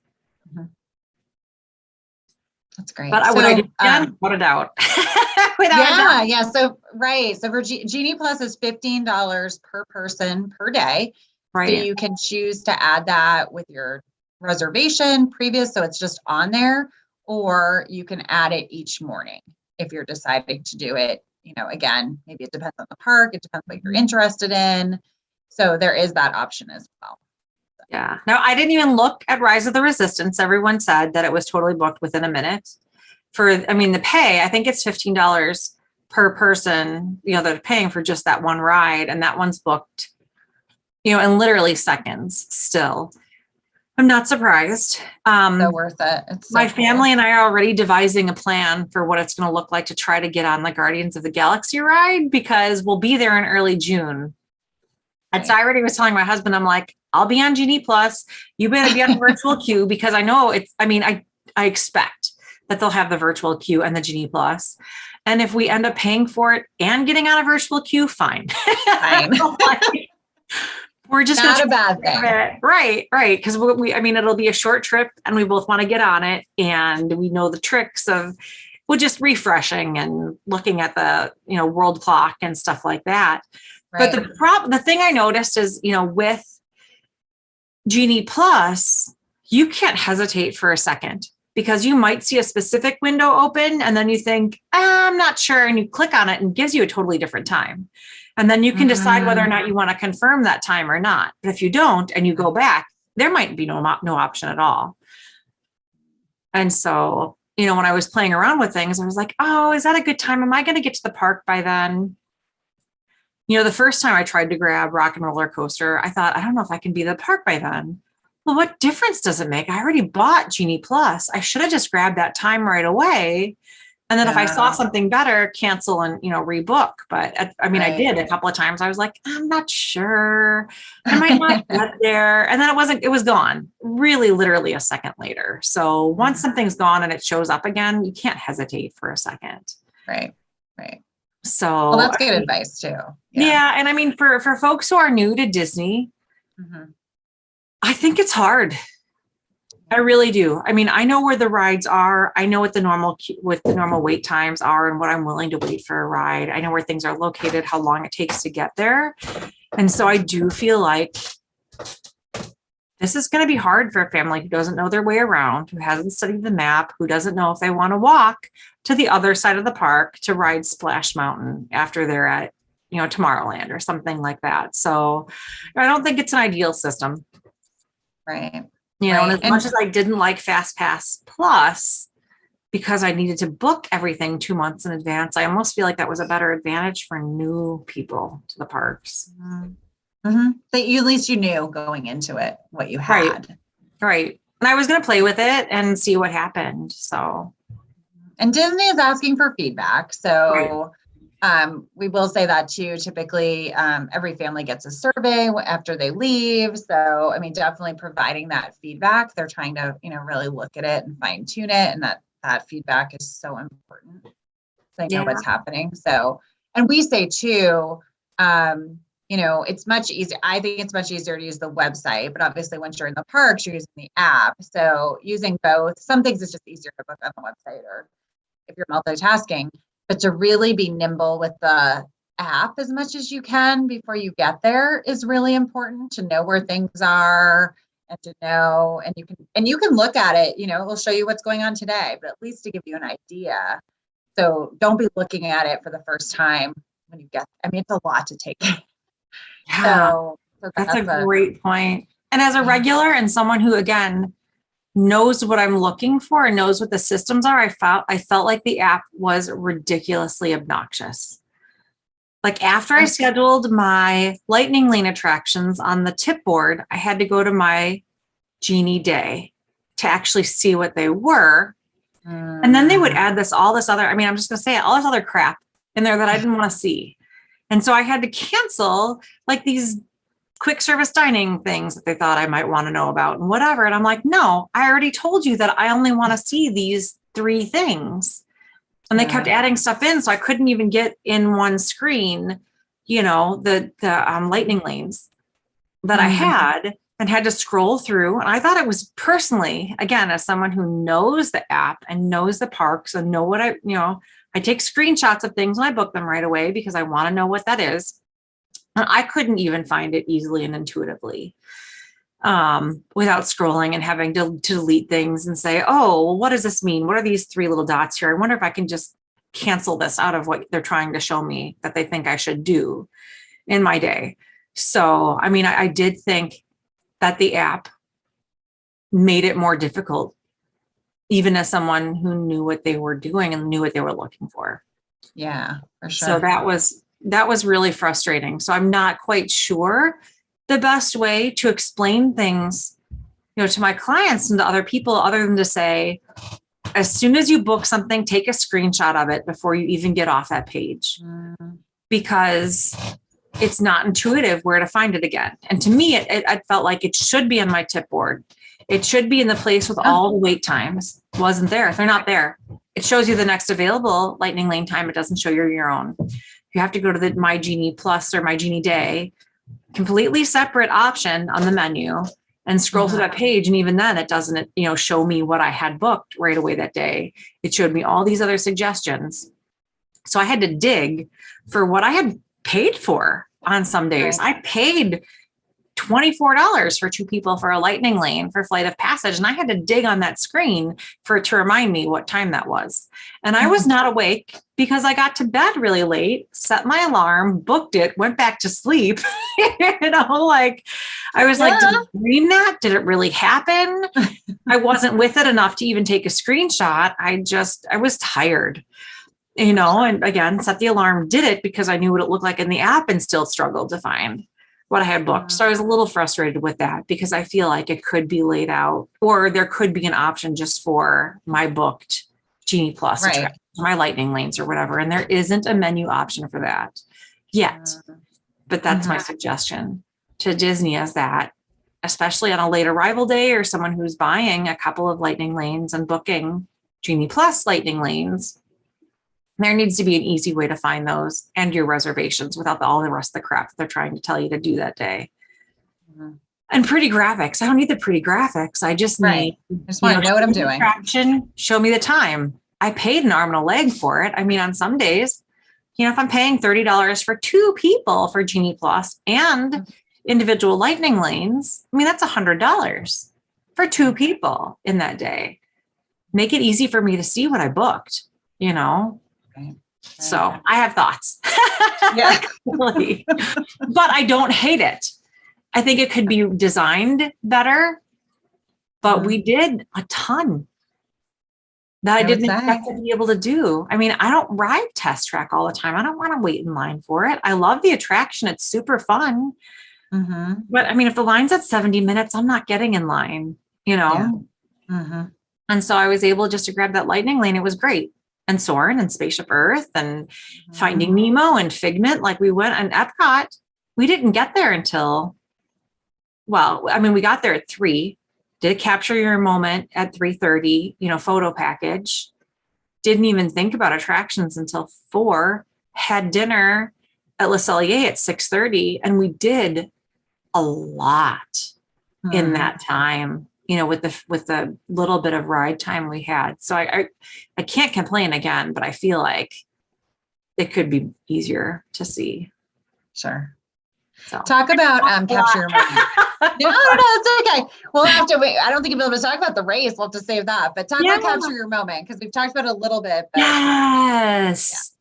That's great. But would I do it again? Without a doubt. Yeah. So for Genie Plus is $15 per person per day. Right. So you can choose to add that with your reservation previous, so it's just on there, or you can add it each morning if you're deciding to do it. Again, maybe it depends on the park. It depends what you're interested in. So there is that option as well. Yeah. Now, I didn't even look at Rise of the Resistance. Everyone said that it was totally booked within a minute. The pay, I think it's $15 per person, they're paying for just that one ride. And that one's booked in literally seconds still. I'm not surprised. So worth it. It's so My cool. family and I are already devising a plan for what it's going to look like to try to get on the Guardians of the Galaxy ride, because we'll be there in early June. And so I already was telling my husband, I'm like, I'll be on Genie Plus. You better be on the virtual queue, because I know I expect that they'll have the virtual queue and the Genie Plus. And if we end up paying for it and getting on a virtual queue, fine. Fine. We're just not a bad thing. Right. Because it'll be a short trip and we both want to get on it. And we know the tricks of just refreshing and looking at the, world clock and stuff like that. Right. But the thing I noticed is, with Genie Plus, you can't hesitate for a second, because you might see a specific window open and then you think, I'm not sure. And you click on it and it gives you a totally different time. And then you can decide whether or not you want to confirm that time or not. But if you don't and you go back, there might be no option at all. And so, when I was playing around with things, I was like, oh, is that a good time? Am I going to get to the park by then? The first time I tried to grab Rock and Roller Coaster, I thought, I don't know if I can be at the park by then. Well, what difference does it make? I already bought Genie Plus. I should have just grabbed that time right away. And then if I saw something better, cancel and, rebook. But I did a couple of times. I was like, I'm not sure. I might not get there. And then it was gone really literally a second later. So once something's gone and it shows up again, you can't hesitate for a second. Right. So that's good advice too. Yeah. And for folks who are new to Disney, I think it's hard. I really do. I know where the rides are. I know what the normal wait times are and what I'm willing to wait for a ride. I know where things are located, how long it takes to get there. And so I do feel like this is going to be hard for a family who doesn't know their way around, who hasn't studied the map, who doesn't know if they want to walk to the other side of the park to ride Splash Mountain after they're at, Tomorrowland or something like that. So I don't think it's an ideal system. Right. And as much as I didn't like Fast Pass Plus, because I needed to book everything 2 months in advance, I almost feel like that was a better advantage for new people to the parks. That at least you knew going into it what you had. Right. And I was going to play with it and see what happened. So. And Disney is asking for feedback. So we will say that too. Typically, every family gets a survey after they leave. So, definitely providing that feedback. They're trying to, really look at it and fine tune it. And that feedback is so important. So they know what's happening. So, and we say too, it's much easier. I think it's much easier to use the website, but obviously once you're in the parks, you're using the app. So using both, some things it's just easier to book on the website or if you're multitasking, but to really be nimble with the app as much as you can before you get there is really important, to know where things are and to know, and you can look at it, it will show you what's going on today, but at least to give you an idea. So don't be looking at it for the first time when you get, it's a lot to take in. Yeah, so that's a great point. And as a regular and someone who, again, knows what I'm looking for and knows what the systems are, I felt like the app was ridiculously obnoxious. Like after I scheduled my Lightning Lane attractions on the tip board, I had to go to my Genie day to actually see what they were. And then they would add all this other, I'm just going to say it, all this other crap in there that I didn't want to see. And so I had to cancel like these quick service dining things that they thought I might want to know about and whatever. And I'm like, no, I already told you that I only want to see these 3 things. And they kept adding stuff in. So I couldn't even get in one screen, the lightning lanes that I had, and had to scroll through. And I thought it was personally, again, as someone who knows the app and knows the parks and know what I take screenshots of things and I book them right away because I want to know what that is. And I couldn't even find it easily and intuitively without scrolling and having to delete things and say, oh, well, what does this mean? What are these 3 little dots here? I wonder if I can just cancel this out of what they're trying to show me that they think I should do in my day. So, I did think that the app made it more difficult, even as someone who knew what they were doing and knew what they were looking for. Yeah, for sure. So that was really frustrating. So I'm not quite sure the best way to explain things, to my clients and to other people, other than to say, as soon as you book something, take a screenshot of it before you even get off that page, because it's not intuitive where to find it again. And to me, it felt like it should be on my tip board. It should be in the place with all the wait times. Wasn't there. They're not there. It shows you the next available Lightning Lane time. It doesn't show you your own. You have to go to the My Genie Plus or My Genie Day, completely separate option on the menu, and scroll through that page. And even then it doesn't, show me what I had booked right away that day. It showed me all these other suggestions. So I had to dig for what I had paid for on some days. Right. I paid $24 for 2 people for a Lightning Lane for Flight of Passage. And I had to dig on that screen for it to remind me what time that was. And I was not awake because I got to bed really late, set my alarm, booked it, went back to sleep. I was like, did I dream that? Did it really happen? I wasn't with it enough to even take a screenshot. I was tired, and again, set the alarm, did it because I knew what it looked like in the app and still struggled to find what I had booked. So I was a little frustrated with that because I feel like it could be laid out, or there could be an option just for my booked Genie Plus, right, my Lightning Lanes or whatever. And there isn't a menu option for that yet. But that's my suggestion to Disney, is that, especially on a late arrival day or someone who's buying a couple of Lightning Lanes and booking Genie Plus Lightning Lanes, there needs to be an easy way to find those and your reservations without all the rest of the crap that they're trying to tell you to do that day. And pretty graphics. I don't need the pretty graphics. I just need, I just want to know what I'm doing. Show me the time. I paid an arm and a leg for it. I mean, on some days, if I'm paying $30 for 2 people for Genie Plus and individual Lightning Lanes, I mean, that's $100 for 2 people in that day. Make it easy for me to see what I booked, Right. So I have thoughts. But I don't hate it. I think it could be designed better, but we did a ton that I didn't expect to be able to do. I mean, I don't ride Test Track all the time. I don't want to wait in line for it. I love the attraction. It's super fun. But I mean, if the line's at 70 minutes, I'm not getting in line, And so I was able just to grab that Lightning Lane. It was great. And Soarin' and Spaceship Earth and Finding Nemo and Figment. Like, we went on Epcot. We didn't get there until, we got there at 3, did a Capture Your Moment at 3:30, photo package. Didn't even think about attractions until 4, had dinner at Le Cellier at 6:30. And we did a lot in that time, with the little bit of ride time we had. So I can't complain again, but I feel like it could be easier to see. Sure. So talk about Capture Your Moment. No, it's okay. We'll have to wait. I don't think you'll be able to talk about the race. We'll have to save that. But talk about Capture Your Moment, because we've talked about it a little bit. But yes.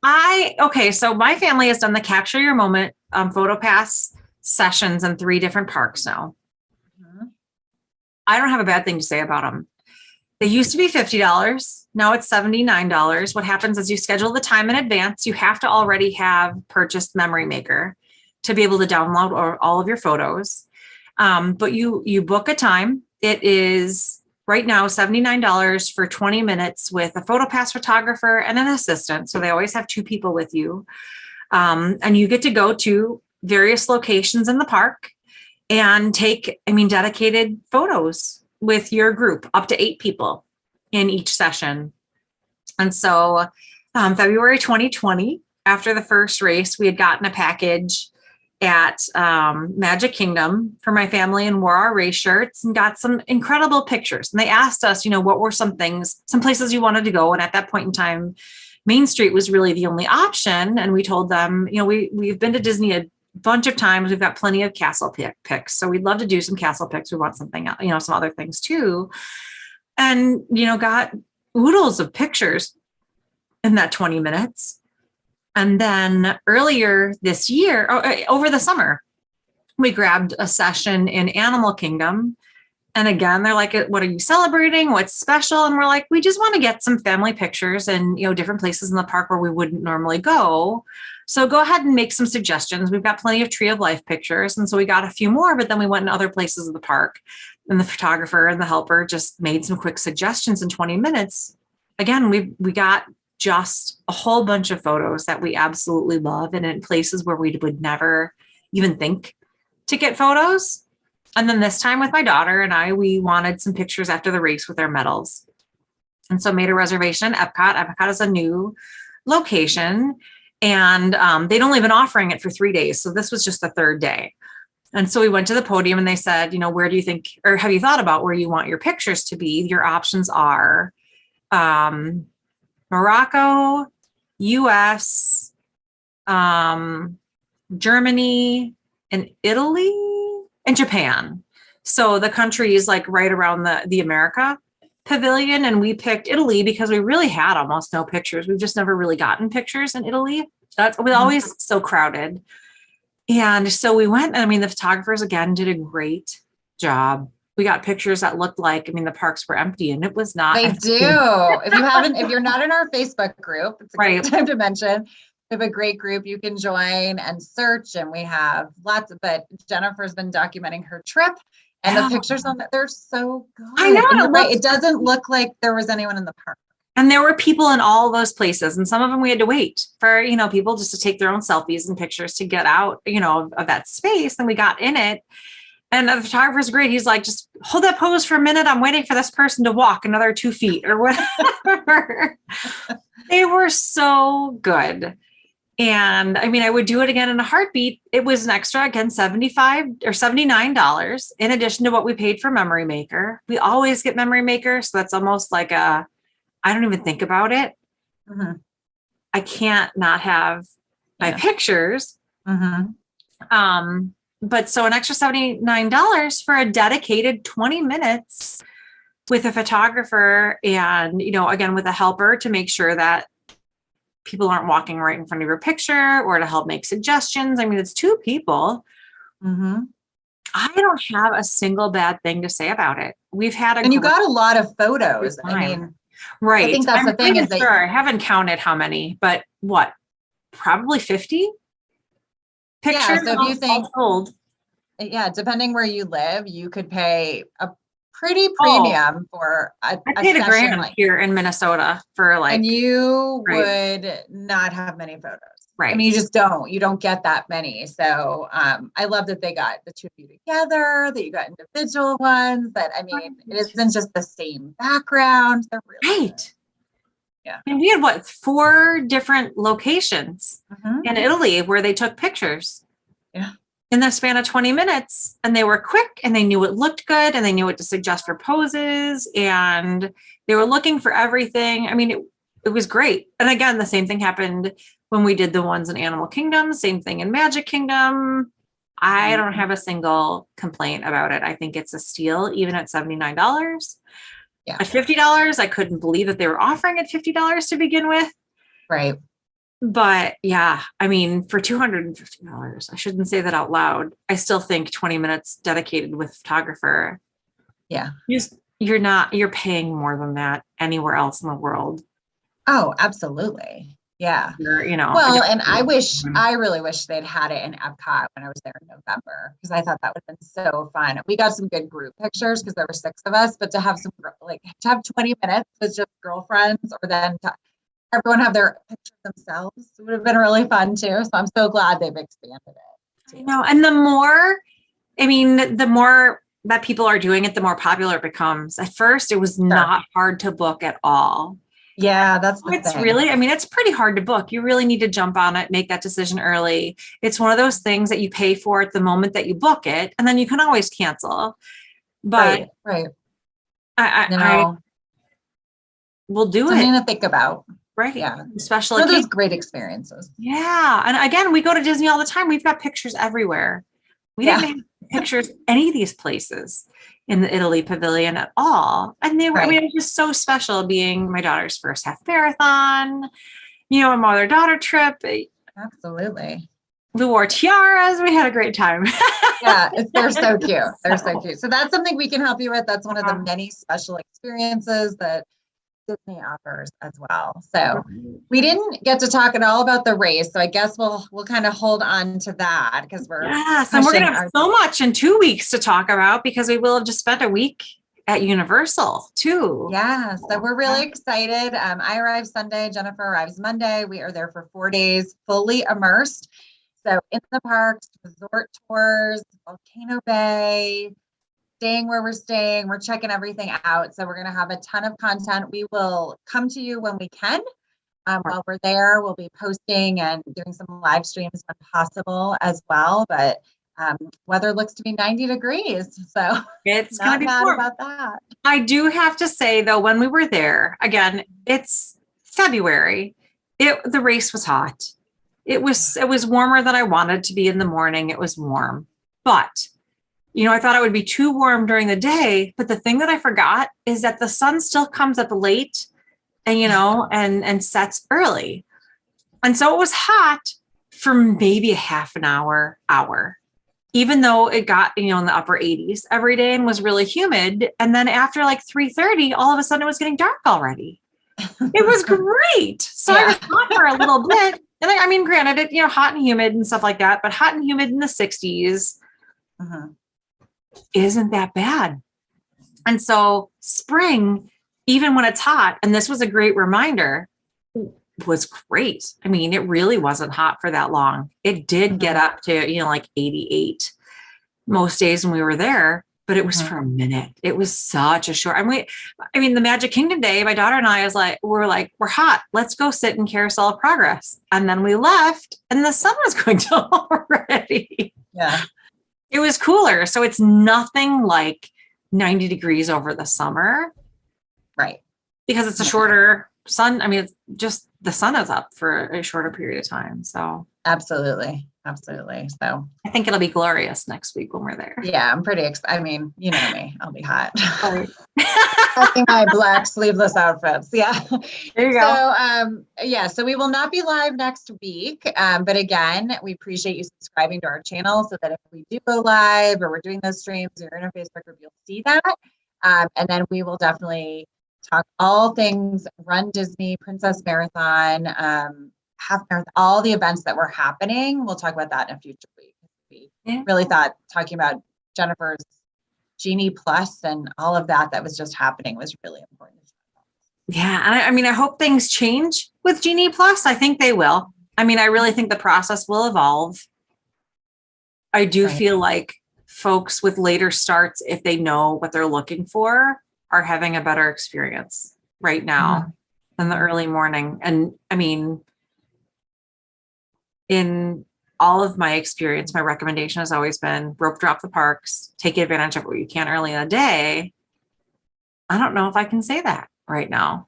So my family has done the Capture Your Moment photo pass sessions in 3 different parks now. I don't have a bad thing to say about them. They used to be $50. Now it's $79. What happens is you schedule the time in advance. You have to already have purchased Memory Maker to be able to download all of your photos. But you book a time. It is right now $79 for 20 minutes with a PhotoPass photographer and an assistant. So they always have 2 people with you. And you get to go to various locations in the park and take, dedicated photos with your group, up to 8 people in each session. And so February 2020, after the first race, we had gotten a package at Magic Kingdom for my family and wore our race shirts and got some incredible pictures. And they asked us, what were some places you wanted to go? And at that point in time, Main Street was really the only option. And we told them, we've been to Disney a bunch of times. We've got plenty of castle pics. So we'd love to do some castle pics. We want something else, some other things too. And, got oodles of pictures in that 20 minutes. And then earlier this year, over the summer, we grabbed a session in Animal Kingdom And again, they're like, what are you celebrating? What's special? And we're like, we just want to get some family pictures and, different places in the park where we wouldn't normally go. So go ahead and make some suggestions. We've got plenty of Tree of Life pictures. And so we got a few more, but then we went in other places of the park, and the photographer and the helper just made some quick suggestions in 20 minutes. Again, we got just a whole bunch of photos that we absolutely love, and in places where we would never even think to get photos. And then this time with my daughter and I, we wanted some pictures after the race with our medals. And so made a reservation at Epcot. Epcot is a new location, and they'd only been offering it for 3 days. So this was just the third day. And so we went to the podium and they said, where do you think, or have you thought about where you want your pictures to be? Your options are Morocco, US, Germany, and Italy, and Japan. So the country is like right around the America pavilion. And we picked Italy because we really had almost no pictures. We've just never really gotten pictures in Italy. That's always so crowded. And so we went, and the photographers again did a great job. We got pictures that looked like, the parks were empty, and it was not. They do. If you're not in our Facebook group, it's a great time to mention. We have a great group you can join and search, and we have but Jennifer's been documenting her trip, and the pictures on that, they're so good. I know. It doesn't look like there was anyone in the park. And there were people in all those places, and some of them we had to wait for, people just to take their own selfies and pictures to get out, of that space. And we got in it. And the photographer's great. He's like, just hold that pose for a minute. I'm waiting for this person to walk another 2 feet or whatever. They were so good. And I would do it again in a heartbeat. It was an extra, again, $75 or $79 in addition to what we paid for Memory Maker. We always get Memory Maker. So that's almost like I don't even think about it. Mm-hmm. I can't not have my pictures. Mm-hmm. But so an extra $79 for a dedicated 20 minutes with a photographer and, again, with a helper to make sure that people aren't walking right in front of your picture, or to help make suggestions. It's 2 people. Mm-hmm. I don't have a single bad thing to say about it. We've had and you got a lot of photos. Right. I think that's the thing. I haven't counted how many, but probably 50 pictures. Yeah, so if you think, depending where you live, you could pay a pretty premium for I paid a grand here in Minnesota for and you would not have many photos. Right. You just don't get that many. So I love that they got the 2 of you together, that you got individual ones, that it isn't just the same background. They're really good. Yeah. And we had 4 different locations in Italy where they took pictures. Yeah. In the span of 20 minutes, and they were quick, and they knew it looked good, and they knew what to suggest for poses, and they were looking for everything. It was great. And again, the same thing happened when we did the ones in Animal Kingdom, same thing in Magic Kingdom. I don't have a single complaint about it. I think it's a steal, even at $79. Yeah. At $50, I couldn't believe that they were offering it $50 to begin with. Right. But yeah, for $250, I shouldn't say that out loud. I still think 20 minutes dedicated with photographer. Yeah. You're paying more than that anywhere else in the world. Oh, absolutely. Yeah. Well, and I really wish they'd had it in Epcot when I was there in November, because I thought that would have been so fun. We got some good group pictures because there were 6 of us, but to have to have 20 minutes with just girlfriends, or then to everyone have their pictures themselves, it would have been really fun too. So I'm so glad they've expanded it. I know. And the more that people are doing it, the more popular it becomes. At first, it was not hard to book at all. Yeah, that's the it's thing. Really, it's pretty hard to book. You really need to jump on it, make that decision early. It's one of those things that you pay for at the moment that you book it, and then you can always cancel. But right. I will do something to think about. Right. Yeah. Especially those great experiences. Yeah. And again, we go to Disney all the time. We've got pictures everywhere. We didn't have pictures any of these places in the Italy pavilion at all. And they were, it was just so special being my daughter's first half marathon, a mother-daughter trip. Absolutely. We wore tiaras. We had a great time. Yeah, they're so cute. They're so cute. So that's something we can help you with. That's one of the many special experiences that Disney offers as well. So we didn't get to talk at all about the race. So I guess we'll kind of hold on to that because we're and we're gonna have so much in 2 weeks to talk about because we will have just spent a week at Universal too. Yeah, so we're really excited. I arrived Sunday, Jennifer arrives Monday. We are there for 4 days, fully immersed. So in the parks, resort tours, Volcano Bay, staying where we're staying. We're checking everything out. So we're going to have a ton of content. We will come to you when we can. While we're there, we'll be posting and doing some live streams when possible as well. But weather looks to be 90 degrees. So it's not going to be mad warm. about that. I do have to say, though, when we were there, again, it's February. The race was hot. It was warmer than I wanted to be in the morning. It was warm. But, I thought it would be too warm during the day. But the thing that I forgot is that the sun still comes up late and, and sets early. And so it was hot for maybe a half an hour. Even though it got, in the upper 80s every day and was really humid. And then after like 3:30, all of a sudden it was getting dark already. It was great. So I was hot for a little bit. And granted it, hot and humid and stuff like that, but hot and humid in the 60s isn't that bad. And so spring, even when it's hot, and this was a great reminder, was great. It really wasn't hot for that long. It did get up to, like 88 most days when we were there, but it was for a minute. It was such a short, the Magic Kingdom day, my daughter and I we're hot. Let's go sit in Carousel of Progress. And then we left and the sun was going down already. Yeah. It was cooler. So it's nothing like 90 degrees over the summer. Right. Because it's a shorter sun. It's just the sun is up for a shorter period of time. So absolutely. So I think it'll be glorious next week when we're there. Yeah, I'm pretty excited. You know me, I'll be hot. Right. Talking my black sleeveless outfits. Yeah. There you go. So we will not be live next week. But again, we appreciate you subscribing to our channel so that if we do go live or we're doing those streams or in our Facebook group, you'll see that. And then we will definitely talk all things Run Disney, Princess Marathon, Half Marathon, all the events that were happening. We'll talk about that in a future week. We really thought talking about Jennifer's Genie Plus and all of that was just happening was really important. Yeah. And I hope things change with Genie Plus. I think they will. I really think the process will evolve. I do feel like folks with later starts, if they know what they're looking for, are having a better experience right now than the early morning. And in all of my experience, my recommendation has always been rope drop the parks, take advantage of what you can early in the day. I don't know if I can say that right now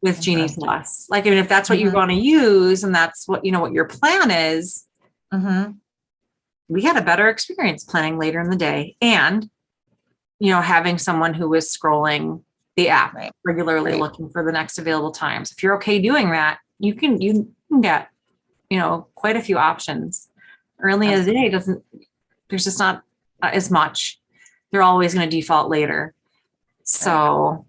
with Genie Plus. If that's what you want to use and that's what, what your plan is, we had a better experience planning later in the day and, having someone who is scrolling the app regularly looking for the next available times. If you're okay doing that, you can get, quite a few options. Early in the day there's just not as much. They're always going to default later. So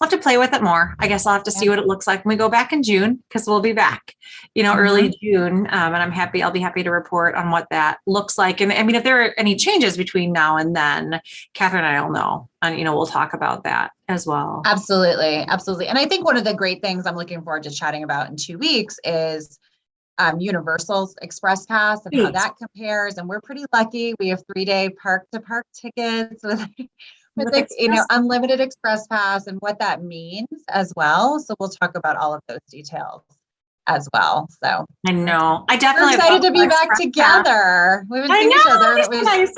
I'll have to play with it more. I guess I'll have to see what it looks like when we go back in June, because we'll be back, early June. And I'll be happy to report on what that looks like. And if there are any changes between now and then, Catherine and I will know, and, we'll talk about that as well. Absolutely. And I think one of the great things I'm looking forward to chatting about in 2 weeks is Universal's Express Pass and how that compares. And we're pretty lucky. We have 3-day park to park tickets with unlimited Express Pass and what that means as well. So we'll talk about all of those details as well. So I know we're excited to be back together. We haven't seen each other. It was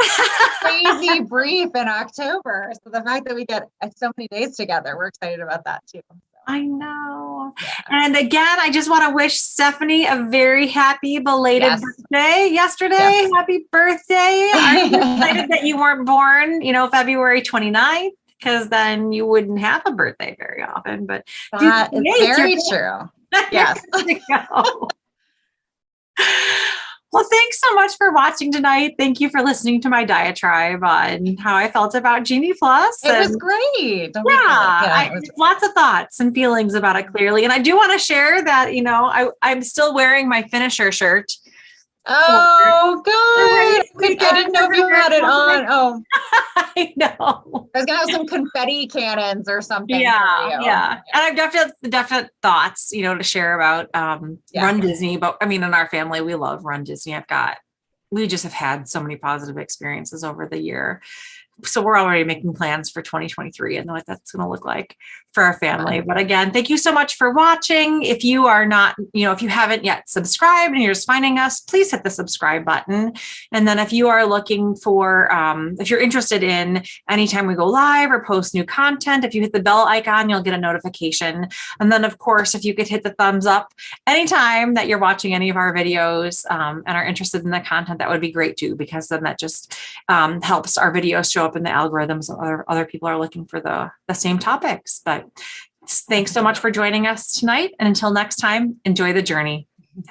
crazy brief in October. So the fact that we get so many days together, we're excited about that too. I know. Yeah. And again, I just want to wish Stephanie a very happy belated birthday yesterday. Yes. Happy birthday. I'm excited that you weren't born, February 29th, because then you wouldn't have a birthday very often. But that is very true. Yes. Well, thanks so much for watching tonight. Thank you for listening to my diatribe on how I felt about Genie Plus. It was great. Don't be silly. Yeah, It was lots of thoughts and feelings about it clearly. And I do want to share that, I'm still wearing my finisher shirt. Oh, good. I didn't know if you had it on. Oh, I know. I was gonna have some confetti cannons or something. Yeah. And I've definite thoughts, to share about Run Disney. But I mean, in our family, we love Run Disney. We just have had so many positive experiences over the year. So we're already making plans for 2023 and what that's going to look like for our family. But again, thank you so much for watching. If you are not, if you haven't yet subscribed and you're just finding us, please hit the subscribe button. And then if you are looking for, if you're interested in anytime we go live or post new content, if you hit the bell icon, you'll get a notification. And then of course, if you could hit the thumbs up anytime that you're watching any of our videos and are interested in the content, that would be great too, because then that just helps our videos show up in the algorithms. Other people are looking for the same topics. But thanks so much for joining us tonight. And until next time, enjoy the journey.